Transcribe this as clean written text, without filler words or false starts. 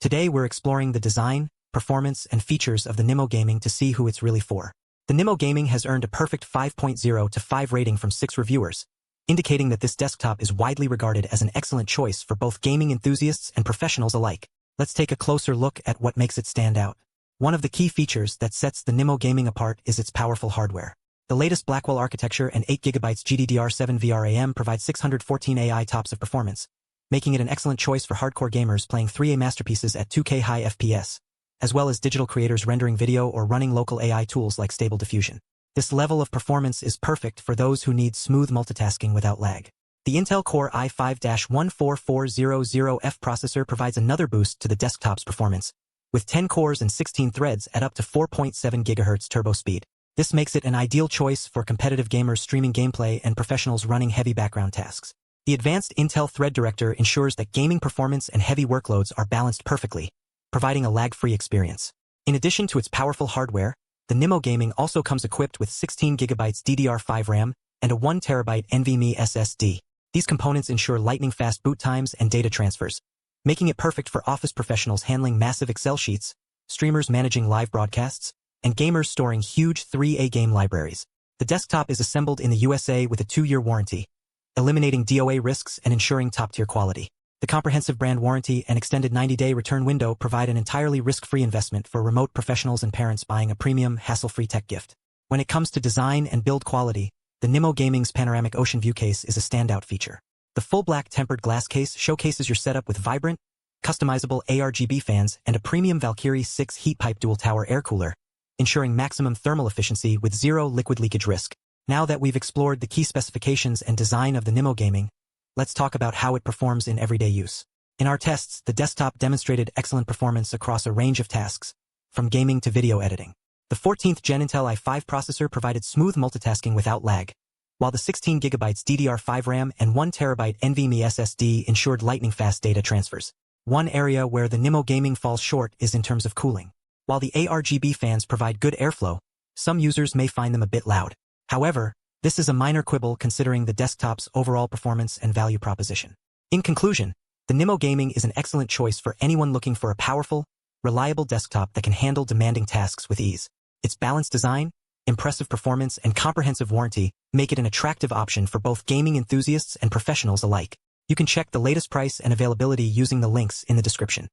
Today we're exploring the design, performance, and features of the NIMO Gaming to see who it's really for. The NIMO Gaming has earned a perfect 5.0 to 5 rating from 6 reviewers, indicating that this desktop is widely regarded as an excellent choice for both gaming enthusiasts and professionals alike. Let's take a closer look at what makes it stand out. One of the key features that sets the NIMO Gaming apart is its powerful hardware. The latest Blackwell architecture and 8GB GDDR7 VRAM provide 614 AI tops of performance, making it an excellent choice for hardcore gamers playing 3A masterpieces at 2K high FPS, as well as digital creators rendering video or running local AI tools like Stable Diffusion. This level of performance is perfect for those who need smooth multitasking without lag. The Intel Core i5-14400F processor provides another boost to the desktop's performance, with 10 cores and 16 threads at up to 4.7 GHz turbo speed. This makes it an ideal choice for competitive gamers streaming gameplay and professionals running heavy background tasks. The advanced Intel Thread Director ensures that gaming performance and heavy workloads are balanced perfectly, providing a lag-free experience. In addition to its powerful hardware, the NIMO Gaming also comes equipped with 16GB DDR5 RAM and a 1TB NVMe SSD. These components ensure lightning-fast boot times and data transfers, making it perfect for office professionals handling massive Excel sheets, streamers managing live broadcasts, and gamers storing huge 3A game libraries. The desktop is assembled in the USA with a 2-year warranty, eliminating DOA risks and ensuring top-tier quality. The comprehensive brand warranty and extended 90-day return window provide an entirely risk-free investment for remote professionals and parents buying a premium, hassle-free tech gift. When it comes to design and build quality, the NIMO Gaming's panoramic ocean view case is a standout feature. The full black tempered glass case showcases your setup with vibrant, customizable ARGB fans and a premium Valkyrie 6 heat pipe dual tower air cooler, ensuring maximum thermal efficiency with zero liquid leakage risk. Now that we've explored the key specifications and design of the NIMO Gaming, let's talk about how it performs in everyday use. In our tests, the desktop demonstrated excellent performance across a range of tasks, from gaming to video editing. The 14th Gen Intel i5 processor provided smooth multitasking without lag, while the 16GB DDR5 RAM and 1TB NVMe SSD ensured lightning-fast data transfers. One area where the NIMO Gaming falls short is in terms of cooling. While the ARGB fans provide good airflow, some users may find them a bit loud. However, this is a minor quibble considering the desktop's overall performance and value proposition. In conclusion, the NIMO Gaming is an excellent choice for anyone looking for a powerful, reliable desktop that can handle demanding tasks with ease. Its balanced design, impressive performance, and comprehensive warranty make it an attractive option for both gaming enthusiasts and professionals alike. You can check the latest price and availability using the links in the description.